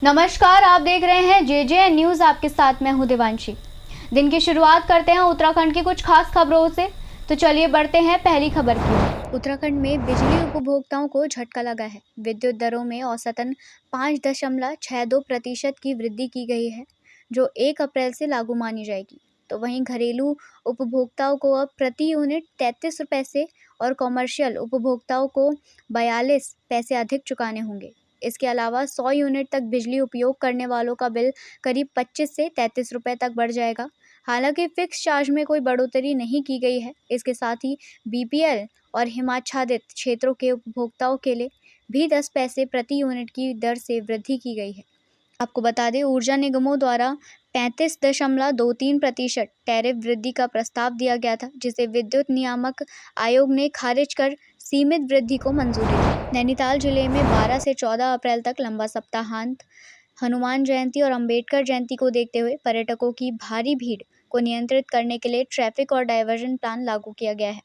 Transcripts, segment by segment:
नमस्कार, आप देख रहे हैं JJN न्यूज़। आपके साथ मैं हूं दिवांशी। दिन की शुरुआत करते हैं उत्तराखंड की कुछ खास खबरों से। तो चलिए बढ़ते हैं पहली खबर की ओर। उत्तराखंड में बिजली उपभोक्ताओं को झटका लगा है। विद्युत दरों में औसतन 5.62% की वृद्धि की गई है, जो 1 अप्रैल से लागू मानी जाएगी। तो वहीं घरेलू उपभोक्ताओं को अब प्रति यूनिट 33 रुपये से और कॉमर्शियल उपभोक्ताओं को 42 पैसे अधिक चुकाने होंगे। इसके अलावा 100 यूनिट तक बिजली उपयोग करने वालों का बिल करीब 25 से 33 रुपये तक बढ़ जाएगा। हालांकि फिक्स चार्ज में कोई बढ़ोतरी नहीं की गई है। इसके साथ ही BPL और हिमाच्छादित क्षेत्रों के उपभोक्ताओं के लिए भी 10 पैसे प्रति यूनिट की दर से वृद्धि की गई है। आपको बता दें, ऊर्जा निगमों द्वारा 35.23% टैरिफ वृद्धि का प्रस्ताव दिया गया था, जिसे विद्युत नियामक आयोग ने खारिज कर सीमित वृद्धि को मंजूरी दी। नैनीताल जिले में 12 से 14 अप्रैल तक लंबा सप्ताहांत हनुमान जयंती और अंबेडकर जयंती को देखते हुए पर्यटकों की भारी भीड़ को नियंत्रित करने के लिए ट्रैफिक और डायवर्जन प्लान लागू किया गया है।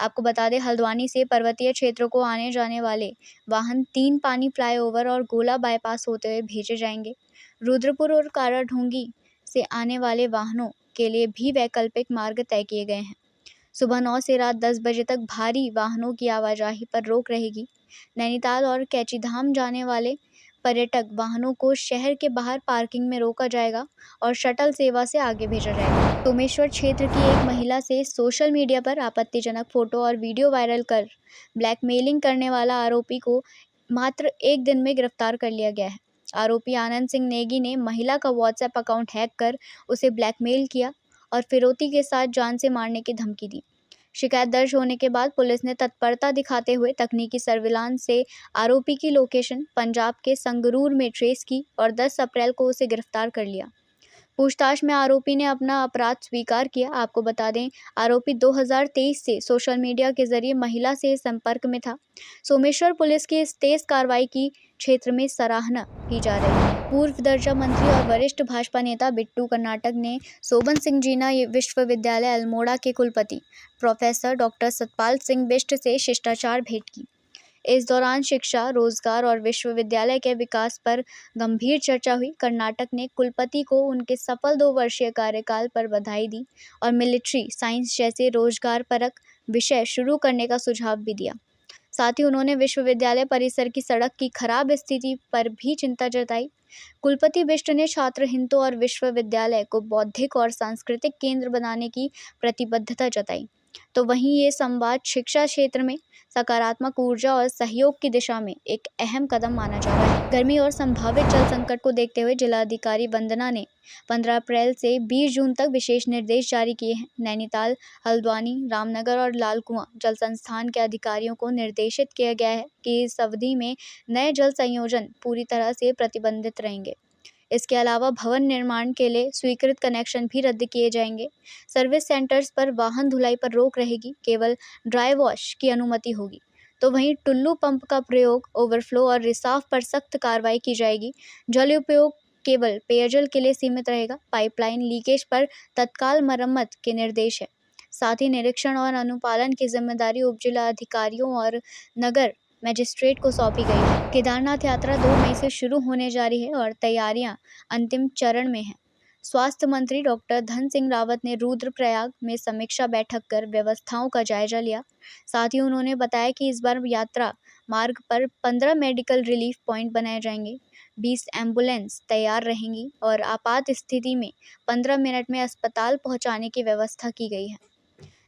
आपको बता दें, हल्द्वानी से पर्वतीय क्षेत्रों को आने जाने वाले वाहन 3 पानी फ्लाईओवर और गोला बाईपास होते हुए भेजे जाएंगे। रुद्रपुर और काराढूंगी से आने वाले वाहनों के लिए भी वैकल्पिक मार्ग तय किए गए हैं। सुबह 9 से रात 10 बजे तक भारी वाहनों की आवाजाही पर रोक रहेगी। नैनीताल और कैचीधाम जाने वाले पर्यटक वाहनों को शहर के बाहर पार्किंग में रोका जाएगा और शटल सेवा से आगे भेजा जाएगा। सोमेश्वर क्षेत्र की एक महिला से सोशल मीडिया पर आपत्तिजनक फोटो और वीडियो वायरल कर ब्लैकमेलिंग करने वाला आरोपी को मात्र 1 दिन में गिरफ्तार कर लिया गया है। आरोपी आनंद सिंह नेगी ने महिला का व्हाट्सएप अकाउंट हैक कर उसे ब्लैकमेल किया और फिरौती के साथ जान से मारने की धमकी दी। शिकायत दर्ज होने के बाद पुलिस ने तत्परता दिखाते हुए तकनीकी सर्विलांस से आरोपी की लोकेशन पंजाब के संगरूर में ट्रेस की और 10 अप्रैल को उसे गिरफ्तार कर लिया। पूछताछ में आरोपी ने अपना अपराध स्वीकार किया। आपको बता दें, आरोपी 2023 से सोशल मीडिया के जरिए महिला से संपर्क में था। सोमेश्वर पुलिस की इस तेज कार्रवाई की क्षेत्र में सराहना की जा रही है। पूर्व दर्जा मंत्री और वरिष्ठ भाजपा नेता बिट्टू कर्नाटक ने सोबन सिंह जीना विश्वविद्यालय अल्मोड़ा के कुलपति प्रोफेसर डॉक्टर सतपाल सिंह बिष्ट से शिष्टाचार भेंट की। इस दौरान शिक्षा, रोजगार और विश्वविद्यालय के विकास पर गंभीर चर्चा हुई। कर्नाटक ने कुलपति को उनके सफल 2 वर्षीय कार्यकाल पर बधाई दी और मिलिट्री साइंस जैसे रोजगारपरक विषय शुरू करने का सुझाव भी दिया। साथ ही उन्होंने विश्वविद्यालय परिसर की सड़क की खराब स्थिति पर भी चिंता जताई। कुलपति बिष्ट ने छात्र हितों और विश्वविद्यालय को बौद्धिक और सांस्कृतिक केंद्र बनाने की प्रतिबद्धता जताई। तो वहीं ये संवाद शिक्षा क्षेत्र में सकारात्मक ऊर्जा और सहयोग की दिशा में एक अहम कदम माना जा रहा है। गर्मी और संभावित जल संकट को देखते हुए जिलाधिकारी वंदना ने 15 अप्रैल से 20 जून तक विशेष निर्देश जारी किए हैं। नैनीताल, हल्द्वानी, रामनगर और लालकुआं जल संस्थान के अधिकारियों को निर्देशित किया गया है कि इस अवधि में नए जल संयोजन पूरी तरह से प्रतिबंधित रहेंगे। इसके अलावा भवन निर्माण के लिए स्वीकृत कनेक्शन भी रद्द किए जाएंगे। सर्विस सेंटर्स पर वाहन धुलाई पर रोक रहेगी, केवल ड्राई वॉश की अनुमति होगी। तो वहीं टुल्लू पंप का प्रयोग, ओवरफ्लो और रिसाव पर सख्त कार्रवाई की जाएगी। जल उपयोग केवल पेयजल के लिए सीमित रहेगा। पाइपलाइन लीकेज पर तत्काल मरम्मत के निर्देश है। साथ ही निरीक्षण और अनुपालन की जिम्मेदारी उपजिला अधिकारियों और नगर मजिस्ट्रेट को सौंपी गई है। केदारनाथ यात्रा 2 मई से शुरू होने जा रही है और तैयारियां अंतिम चरण में हैं। स्वास्थ्य मंत्री डॉक्टर धन सिंह रावत ने रुद्रप्रयाग में समीक्षा बैठक कर व्यवस्थाओं का जायजा लिया। साथ ही उन्होंने बताया कि इस बार यात्रा मार्ग पर 15 मेडिकल रिलीफ पॉइंट बनाए जाएंगे, 20 एम्बुलेंस तैयार रहेंगी और आपात स्थिति में 15 मिनट में अस्पताल पहुंचाने की व्यवस्था की गई है।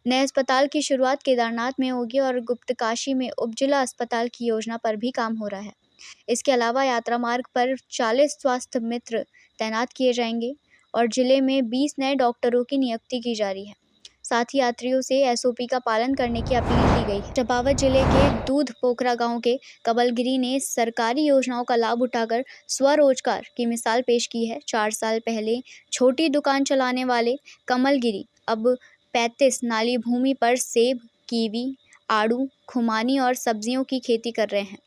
नए अस्पताल की शुरुआत केदारनाथ में होगी और गुप्तकाशी में उपजिला अस्पताल की योजना पर भी काम हो रहा है। इसके अलावा यात्रा मार्ग पर 40 स्वास्थ्य मित्र तैनात किए जाएंगे और जिले में 20 नए डॉक्टरों की नियुक्ति की जा रही है। साथ ही यात्रियों से SOP का पालन करने की अपील की गई है। चंपावत जिले के दूध पोखरा गांव के कमलगिरी ने सरकारी योजनाओं का लाभ उठाकर स्वरोजगार की मिसाल पेश की है। 4 साल पहले छोटी दुकान चलाने वाले कमलगिरी अब 35 नाली भूमि पर सेब, कीवी, आड़ू, खुमानी और सब्जियों की खेती कर रहे हैं।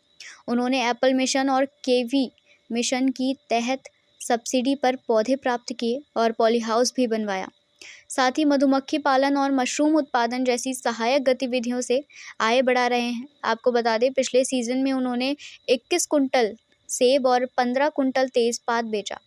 उन्होंने एप्पल मिशन और केवी मिशन की तहत सब्सिडी पर पौधे प्राप्त किए और पॉली हाउस भी बनवाया। साथ ही मधुमक्खी पालन और मशरूम उत्पादन जैसी सहायक गतिविधियों से आय बढ़ा रहे हैं। आपको बता दें, पिछले सीजन में उन्होंने 21 कुंटल सेब और 15 कुंटल तेजपात बेचा।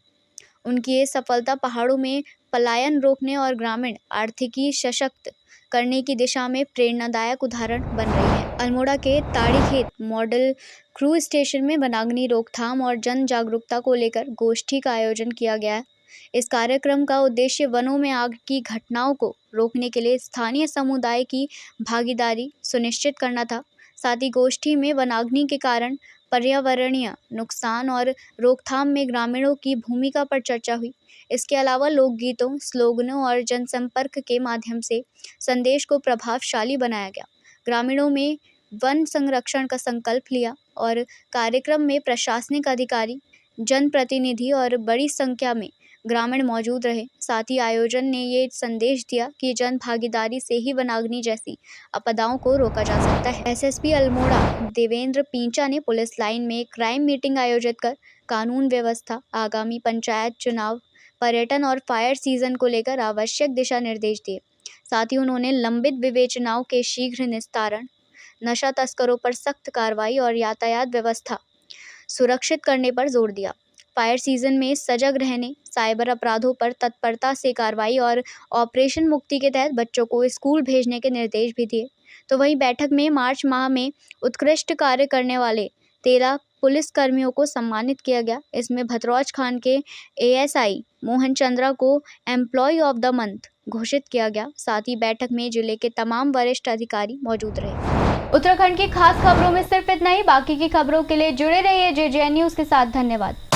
उनकी ये सफलता पहाड़ों में पलायन रोकने और ग्रामीण आर्थिकी सशक्त करने की दिशा में प्रेरणादायक उदाहरण बन रही है। अल्मोड़ा के ताड़ीखेत मॉडल क्रूज स्टेशन में वनाग्नि रोकथाम और जन जागरूकता को लेकर गोष्ठी का आयोजन किया गया है। इस कार्यक्रम का उद्देश्य वनों में आग की घटनाओं को रोकने के लिए स्थानीय समुदाय की भागीदारी सुनिश्चित करना था। साथ ही गोष्ठी में वनाग्नि के कारण पर्यावरणीय नुकसान और रोकथाम में ग्रामीणों की भूमिका पर चर्चा हुई। इसके अलावा लोकगीतों, स्लोगनों और जनसंपर्क के माध्यम से संदेश को प्रभावशाली बनाया गया। ग्रामीणों में वन संरक्षण का संकल्प लिया और कार्यक्रम में प्रशासनिक अधिकारी, जनप्रतिनिधि और बड़ी संख्या में ग्रामीण मौजूद रहे। साथ ही आयोजन ने ये संदेश दिया कि जन भागीदारी से ही वनाग्नि जैसी आपदाओं को रोका जा सकता है। एसएसपी अल्मोड़ा देवेंद्र पींचा ने पुलिस लाइन में क्राइम मीटिंग आयोजित कर कानून व्यवस्था, आगामी पंचायत चुनाव, पर्यटन और फायर सीजन को लेकर आवश्यक दिशा निर्देश दिए। साथ ही उन्होंने लंबित विवेचनाओं के शीघ्र निस्तारण, नशा तस्करों पर सख्त कार्रवाई और यातायात व्यवस्था सुरक्षित करने पर जोर दिया। फायर सीजन में सजग रहने, साइबर अपराधों पर तत्परता से कार्रवाई और ऑपरेशन मुक्ति के तहत बच्चों को स्कूल भेजने के निर्देश भी दिए। तो वहीं बैठक में मार्च माह में उत्कृष्ट कार्य करने वाले 13 पुलिस कर्मियों को सम्मानित किया गया। इसमें भतरौज खान के एएसआई मोहन चंद्रा को एम्प्लॉय ऑफ द मंथ घोषित किया गया। साथ ही बैठक में जिले के तमाम वरिष्ठ अधिकारी मौजूद रहे। उत्तराखंड की खास खबरों में सिर्फ इतना ही। बाकी की खबरों के लिए जुड़े रहिए जेजेएन न्यूज़ के साथ। धन्यवाद।